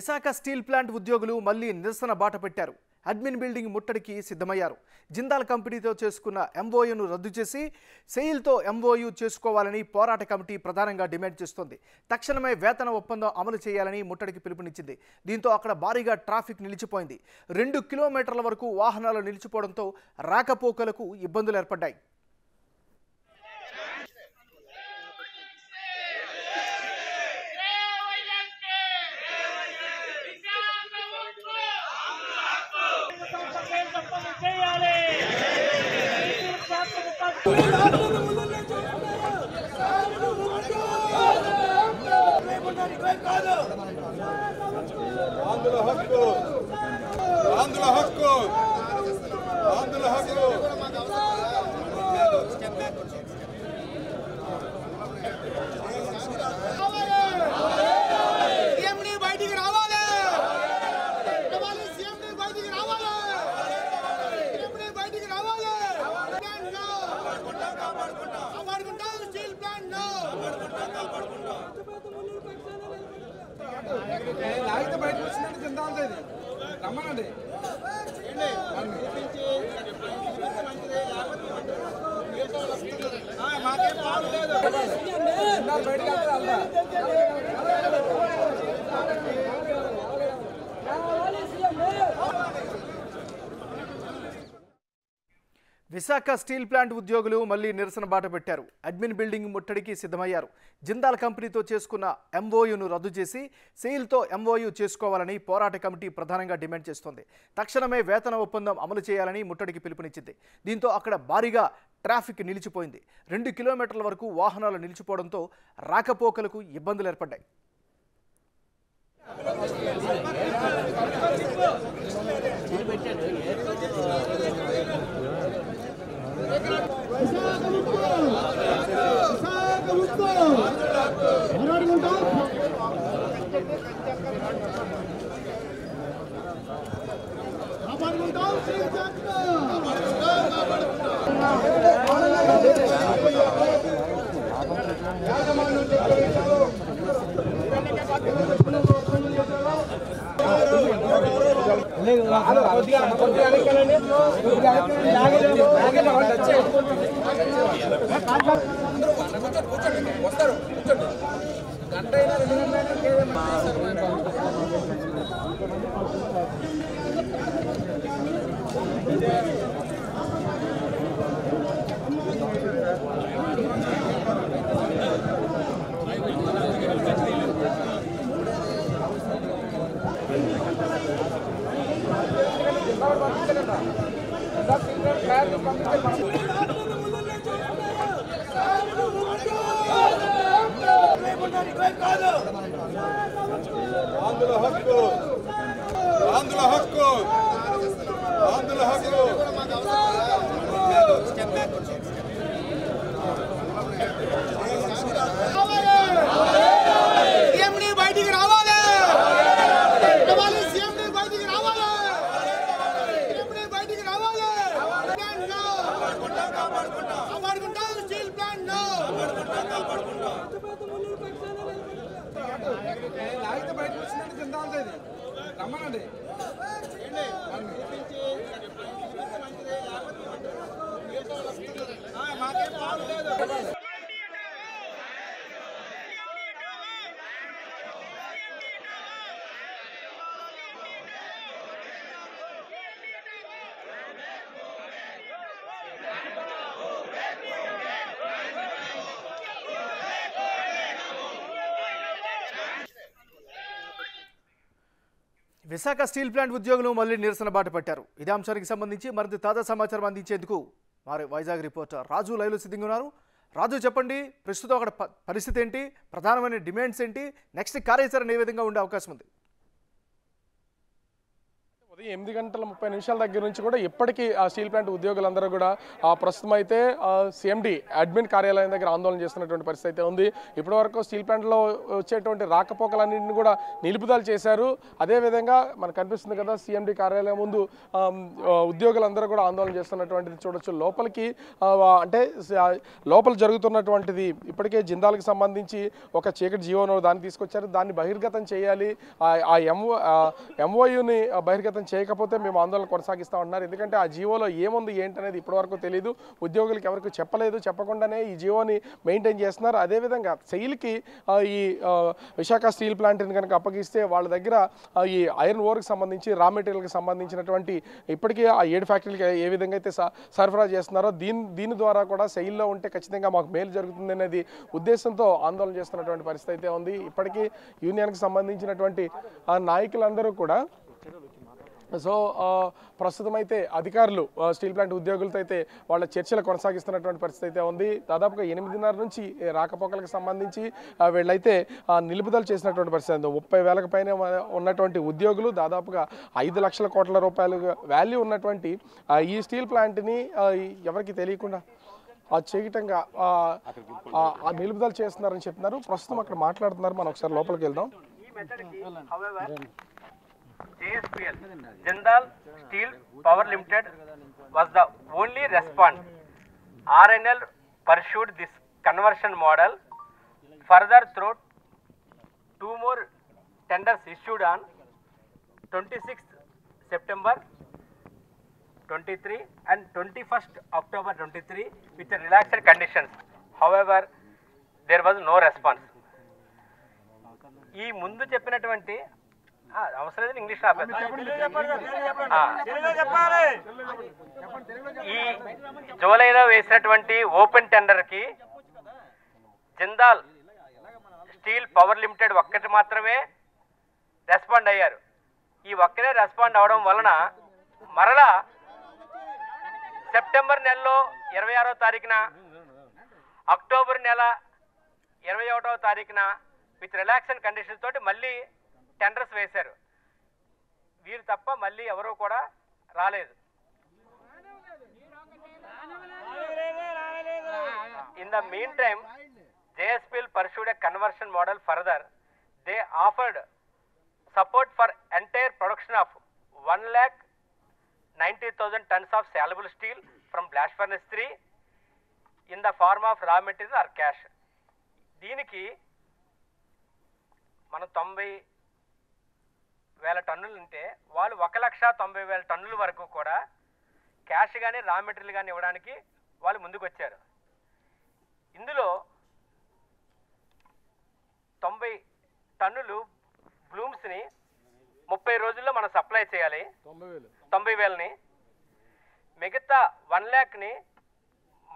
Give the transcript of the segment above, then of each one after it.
Visakha steel plant ఉద్యోగులు మళ్లీ నిరసన బాట పెట్టారు. అడ్మిన్ బిల్డింగ్ ముట్టడికి సిద్ధమయ్యారు. జిందాల్ కంపెనీతో చేసుకున్న ఎంఓయూను రద్దు చేసి సెయిల్తో ఎంఓయూ చేసుకోవాలని పోరాట కమిటీ ప్రధానంగా డిమాండ్ చేస్తోంది. తక్షణమే వేతన ఒప్పందం అమలు చేయాలని ముట్టడికి పిలుపునిచ్చింది. దీంతో అక్కడ భారీగా ట్రాఫిక్ నిలిచిపోయింది. 2 కిలోమీటర్ల వరకు వాహనాలు నిలిచిపోవడంతో రాకపోకలకు ఇబ్బందులు ఏర్పడ్డాయి. లాగితే బయటకు వచ్చినట్టు చింత ఉంటుంది రమ్మనండి మాకేం బాగులేదు బయటకు విశాఖ స్టీల్ ప్లాంట్ ఉద్యోగులు మళ్లీ నిరసన బాట పెట్టారు. అడ్మిన్ బిల్డింగ్ ముట్టడికి సిద్ధమయ్యారు. జిందాల్ కంపెనీతో చేసుకున్న ఎంఓయూను రద్దు చేసి సెయిల్తో ఎంఓయూ చేసుకోవాలని పోరాట కమిటీ ప్రధానంగా డిమాండ్ చేస్తోంది. తక్షణమే వేతన ఒప్పందం అమలు చేయాలని ముట్టడికి పిలుపునిచ్చింది. దీంతో అక్కడ భారీగా ట్రాఫిక్ నిలిచిపోయింది. 2 కిలోమీటర్ల వరకు వాహనాలు నిలిచిపోవడంతో రాకపోకలకు ఇబ్బందులు ఏర్పడ్డాయి. వస్తారు గంట అయినా 2 గంటలు ఆంధ్ర హక్కు ఆంధ్ర హక్కు ఆంధ్ర హక్కు సీఎంని బయటికి రావాలి సీఎంని బయటికి రావాలి సీఎంని బయటికి రావాలి కాపాడుకుంటాం స్టీల్ ప్లాంట్ లాగితే బయటకు వచ్చినట్టు చింత ఉంటుంది రమ్మనండి మాకేం బాగులేదు విశాఖ స్టీల్ ప్లాంట్ ఉద్యోగులు మళ్లీ నిరసన బాట పట్టారు. ఇదే అంశానికి సంబంధించి మరింత తాజా సమాచారం అందించేందుకు మరి వైజాగ్ రిపోర్టర్ రాజు లైవ్లో సిద్ధంగా ఉన్నారు. రాజు, చెప్పండి, ప్రస్తుతం అక్కడ పరిస్థితి ఏంటి, ప్రధానమైన డిమాండ్స్ ఏంటి, నెక్స్ట్ కార్యాచరణ ఏ విధంగా ఉండే అవకాశం ఉంది? 8:30 దగ్గర నుంచి కూడా ఇప్పటికీ ఆ స్టీల్ ప్లాంట్ ఉద్యోగులందరూ కూడా ప్రస్తుతం అయితే సిఎండి అడ్మిన్ కార్యాలయం దగ్గర ఆందోళన చేస్తున్నటువంటి పరిస్థితి అయితే ఉంది. ఇప్పటివరకు స్టీల్ ప్లాంట్లో వచ్చేటువంటి రాకపోకలన్నింటినీ కూడా నిలుపుదల చేశారు. అదేవిధంగా మనకు కనిపిస్తుంది కదా సిఎండి కార్యాలయం ముందు ఉద్యోగులందరూ కూడా ఆందోళన చేస్తున్నటువంటిది చూడొచ్చు. లోపలికి అంటే లోపల జరుగుతున్నటువంటిది ఇప్పటికే జిందాల్కి సంబంధించి ఒక చీకటి జీవోను దాన్ని తీసుకొచ్చారు. దాన్ని బహిర్గతం చేయాలి. ఆ ఎంఓయూని బహిర్గతం చేయకపోతే మేము ఆందోళన కొనసాగిస్తూ ఉంటున్నారు. ఎందుకంటే ఆ జీవోలో ఏముంది ఏంటనేది ఇప్పటివరకు తెలియదు. ఉద్యోగులకు ఎవరికి చెప్పలేదు. చెప్పకుండానే ఈ జీవోని మెయింటైన్ చేస్తున్నారు. అదేవిధంగా సెయిల్కి ఈ విశాఖ స్టీల్ ప్లాంట్ని కనుక అప్పగిస్తే వాళ్ళ దగ్గర ఈ ఐరన్ ఓర్కి సంబంధించి రా మెటీరియల్కి సంబంధించినటువంటి ఇప్పటికీ ఆ 7 ఫ్యాక్టరీలకి ఏ విధంగా అయితే సరఫరా చేస్తున్నారో దీని ద్వారా కూడా సెయిల్లో ఉంటే ఖచ్చితంగా మాకు మేలు జరుగుతుంది అనేది ఉద్దేశంతో ఆందోళన చేస్తున్నటువంటి పరిస్థితి అయితే ఉంది. ఇప్పటికీ యూనియన్కి సంబంధించినటువంటి ఆ నాయకులందరూ కూడా సో ప్రస్తుతం అయితే అధికారులు స్టీల్ ప్లాంట్ ఉద్యోగులతో అయితే వాళ్ళ చర్చలు కొనసాగిస్తున్నటువంటి పరిస్థితి అయితే ఉంది. దాదాపుగా 8:30 నుంచి రాకపోకలకు సంబంధించి వీళ్ళైతే నిలుపుదల చేసినటువంటి పరిస్థితి ఉంది. 30,000కు పైన ఉన్నటువంటి ఉద్యోగులు దాదాపుగా 5 లక్షల కోట్ల రూపాయలు వాల్యూ ఉన్నటువంటి ఈ స్టీల్ ప్లాంట్ని ఎవరికి తెలియకుండా చేయటంగా నిలుపుదల చేస్తున్నారని చెప్తున్నారు. ప్రస్తుతం అక్కడ మాట్లాడుతున్నారు. మనం ఒకసారి లోపలికి వెళ్దాం. JSPL, Jindal Steel Power Limited, was the only response. RNL pursued this conversion model. Further, through 2 more tenders issued on 26th September 23 and 21st October 23 with relaxed conditions. However, there was no response. ఈ ముందు చెప్పినటువంటి అవసరం లేదు, English ఈ జూలైలో వేసినటువంటి open టెండర్కి Jindal steel power limited ఒక్కటి మాత్రమే రెస్పాండ్ అయ్యారు. ఈ ఒక్కరే రెస్పాండ్ అవడం వలన మరలా సెప్టెంబర్ నెలలో 26వ తారీఖున, అక్టోబర్ నెల 21వ తారీఖున విత్ రిలాక్సేషన్ కండిషన్స్ తోటి మళ్ళీ టెండర్స్ వేశారు. వీరు తప్ప మళ్ళీ ఎవరూ కూడా రాలేదు. In the mean time JSPL pursued a conversion model. Further, they offered support for entire production of 1,90,000 tons of saleable steel from blast furnace 3 in the form of raw material or cash. దీనికి మనం 90,000 టన్నులు ఉంటే వాళ్ళు 1,90,000 టన్నుల వరకు కూడా cash కానీ raw material కానీ ఇవ్వడానికి వాళ్ళు ముందుకు వచ్చారు. ఇందులో 90 టన్నులు బ్లూమ్స్ని 30 రోజుల్లో మనం సప్లై చేయాలి. 90,000ని మిగతా 1,00,000ని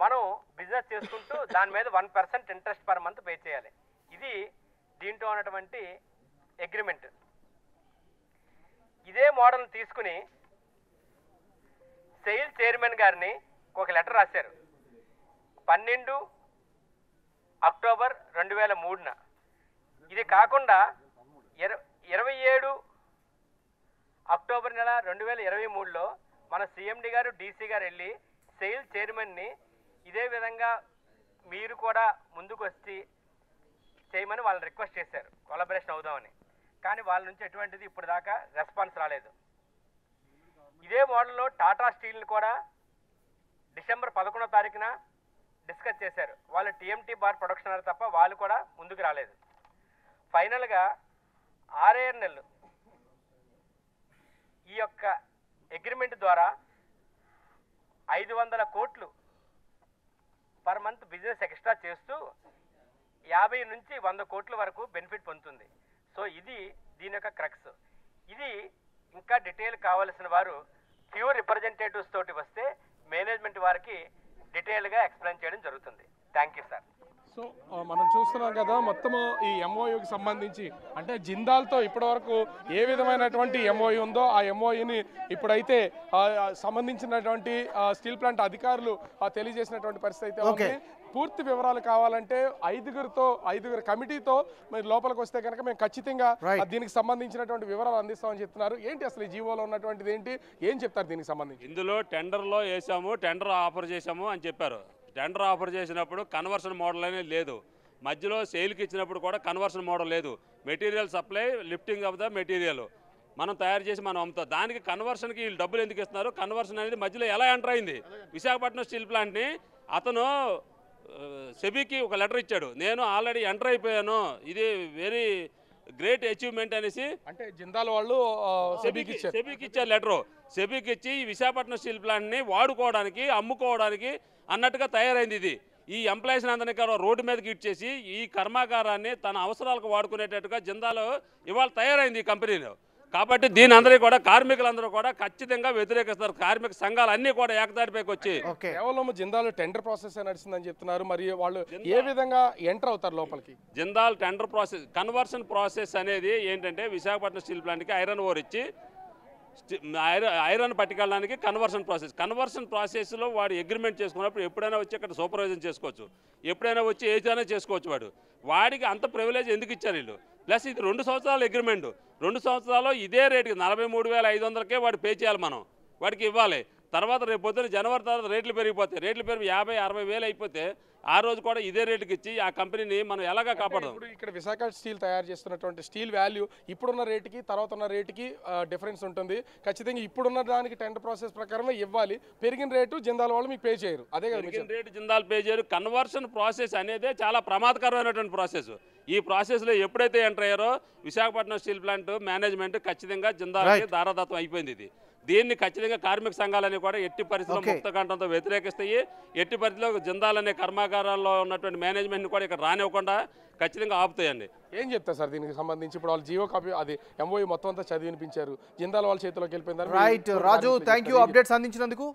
మనం బిజినెస్ చేసుకుంటూ దాని మీద 1% ఇంట్రెస్ట్ పర్ మంత్ పే చేయాలి. ఇది దీంట్లో ఉన్నటువంటి అగ్రిమెంట్. ఇదే మోడల్ని తీసుకుని సెయిల్ చైర్మన్ గారిని ఒక లెటర్ రాశారు 12 అక్టోబర్ 2003న. ఇది కాకుండా 27 అక్టోబర్ నెల 2023లో మన సిఎండి గారు డీసీ గారు వెళ్ళి సెయిల్ చైర్మన్ని ఇదే విధంగా మీరు కూడా ముందుకు వచ్చి చేయమని వాళ్ళని రిక్వెస్ట్ చేశారు, కొలాబరేషన్ అవుదామని. కానీ వాళ్ళ నుంచి ఎటువంటిది ఇప్పుడు దాకా రెస్పాన్స్ రాలేదు. ఇదే మోడల్లో టాటా స్టీల్ని కూడా డిసెంబర్ 11వ తారీఖున డిస్కస్ చేశారు. వాళ్ళు టీఎంటీ బార్ ప్రొడక్షన్ తప్ప వాళ్ళు కూడా ముందుకు రాలేదు. ఫైనల్గా RNL ఈ యొక్క అగ్రిమెంట్ ద్వారా 500 కోట్లు పర్ మంత్ బిజినెస్ ఎక్స్ట్రా చేస్తూ 50 నుంచి 100 కోట్ల వరకు బెనిఫిట్ పొందుతుంది. సో ఇది దీని యొక్క క్రక్స్. ఇది ఇంకా డీటెయిల్ కావాల్సిన వారు ప్యూర్ రిప్రజెంటేటివ్స్ తోటి వస్తే మేనేజ్మెంట్ వారికి డీటెయిల్గా ఎక్స్ప్లెయిన్ చేయడం జరుగుతుంది. Thank you sir. సో మనం చూస్తున్నాం కదా మొత్తము ఈ ఎంఓయూకి సంబంధించి అంటే జిందాల్తో ఇప్పటివరకు ఏ విధమైనటువంటి ఎంఓయూ ఉందో ఆ ఎంఓయూని ఇప్పుడైతే సంబంధించినటువంటి స్టీల్ ప్లాంట్ అధికారులు తెలియజేసినటువంటి పరిస్థితి అయితే ఉంది. పూర్తి వివరాలు కావాలంటే ఐదుగురు కమిటీతో మీరు లోపలికి వస్తే కనుక మేము ఖచ్చితంగా దీనికి సంబంధించినటువంటి వివరాలు అందిస్తామని చెప్తున్నారు. ఏంటి అసలు ఈ జీవోలో ఉన్నటువంటిది ఏంటి, ఏం చెప్తారు దీనికి సంబంధించి? ఇందులో టెండర్లో వేసాము, టెండర్ ఆఫర్ చేసాము అని చెప్పారు. టెండర్ ఆఫర్ చేసినప్పుడు కన్వర్షన్ మోడల్ అనేది లేదు, మధ్యలో సేల్కి ఇచ్చినప్పుడు కూడా కన్వర్షన్ మోడల్ లేదు. Material supply, lifting of the material మనం తయారు చేసి మనం అమ్ముతాం. దానికి కన్వర్షన్కి వీళ్ళు డబ్బులు ఎందుకు ఇస్తున్నారు? కన్వర్షన్ అనేది మధ్యలో ఎలా ఎంటర్ అయింది? విశాఖపట్నం స్టీల్ ప్లాంట్ని అతను సెబీకి ఒక లెటర్ ఇచ్చాడు, నేను ఆల్రెడీ ఎంటర్ అయిపోయాను, ఇది వెరీ గ్రేట్ అచీవ్మెంట్ అనేసి. అంటే జిందాల్ వాళ్ళు సెబీకి ఇచ్చారు లెటరు. సెబీకి ఇచ్చి ఈ విశాఖపట్నం స్టీల్ ప్లాంట్ని వాడుకోవడానికి, అమ్ముకోవడానికి అన్నట్టుగా తయారైంది. ఇది ఈ ఎంప్లాయీస్ని అందరినీ కూడా రోడ్డు మీదకి ఇచ్చేసి ఈ కర్మాగారాన్ని తన అవసరాలకు వాడుకునేటట్టుగా జిందాల్ ఇవాళ తయారైంది ఈ కంపెనీలో. కాబట్టి దీని అందరికీ కూడా కార్మికులందరూ కూడా ఖచ్చితంగా వ్యతిరేకిస్తారు. కార్మిక సంఘాలు అన్ని కూడా ఏకదాటిపైకి వచ్చి కేవలం జిందాల్ టెండర్ ప్రాసెస్ నడుస్తుందని చెప్తున్నారు. మరి వాళ్ళు ఏ విధంగా ఎంటర్ అవుతారు లోపలికి? Jindal tender process, conversion process అనేది ఏంటంటే విశాఖపట్నం స్టీల్ ప్లాంట్కి ఐరన్ ఓర్ ఇచ్చి ఐరన్ పట్టుకెళ్ళడానికి కన్వర్షన్ ప్రాసెస్లో వాడు అగ్రిమెంట్ చేసుకున్నప్పుడు ఎప్పుడైనా వచ్చి అక్కడ సూపర్వైజన్ చేసుకోవచ్చు, ఎప్పుడైనా వచ్చి ఏదైనా చేసుకోవచ్చు. వాడికి అంత ప్రివిలేజ్ ఎందుకు ఇచ్చారు వీళ్ళు? ప్లస్ ఇది 2 సంవత్సరాల అగ్రిమెంట్. 2 సంవత్సరాలు ఇదే రేటుకి 43,500కే వాడు పే చేయాలి, మనం వాడికి ఇవ్వాలి. తర్వాత రేపు పొద్దున జనవరి తర్వాత రేట్లు పెరిగిపోతాయి. రేట్లు పెరిగి 50-60 వేలు అయిపోతే ఆ రోజు కూడా ఇదే రేటుకి ఇచ్చి ఆ కంపెనీని మనం ఎలాగా కాపాడదాం? ఇప్పుడు ఇక్కడ విశాఖ స్టీల్ తయారు చేస్తున్నటువంటి స్టీల్ వాల్యూ ఇప్పుడున్న రేటుకి తర్వాత ఉన్న రేటుకి డిఫరెన్స్ ఉంటుంది. ఖచ్చితంగా ఇప్పుడున్న దానికి టెండర్ ప్రాసెస్ ప్రకారమే ఇవ్వాలి. పెరిగిన రేటు జిందాల్ వాళ్ళు మీకు పే చేయరు. అదే కదా, పెరిగిన రేటు జిందాల్ పే చేయరు. కన్వర్షన్ ప్రాసెస్ అనేది చాలా ప్రమాదకరమైనటువంటి ప్రాసెస్. ఈ ప్రాసెస్లో ఎప్పుడైతే ఎంటర్ అయ్యారో విశాఖపట్నం స్టీల్ ప్లాంట్ మేనేజ్మెంట్ ఖచ్చితంగా జిందాల్కి దారాదత్తం అయిపోయింది. దీన్ని ఖచ్చితంగా కార్మిక సంఘాలని కూడా ఎట్టి పరిస్థితుల్లో ముక్తకంఠంతో వ్యతిరేకిస్తాయి. ఎట్టి పరిస్థితుల్లో జిందాల్ అనే కర్మాగారాల్లో ఉన్నటువంటి మేనేజ్మెంట్ని కూడా ఇక్కడ రానివ్వకుండా ఖచ్చితంగా ఆపుతాయండి. ఏం చెప్తారు సార్ దీనికి సంబంధించి? ఇప్పుడు వాళ్ళు జీవో కాపీ అది ఎంఓయూ మొత్తం అంతా చదివినిపించారు, జిందాల్ వాళ్ళ చేతిలోకి వెళ్ళిపోయింది. Right Raju, thank you updates అందించినందుకు.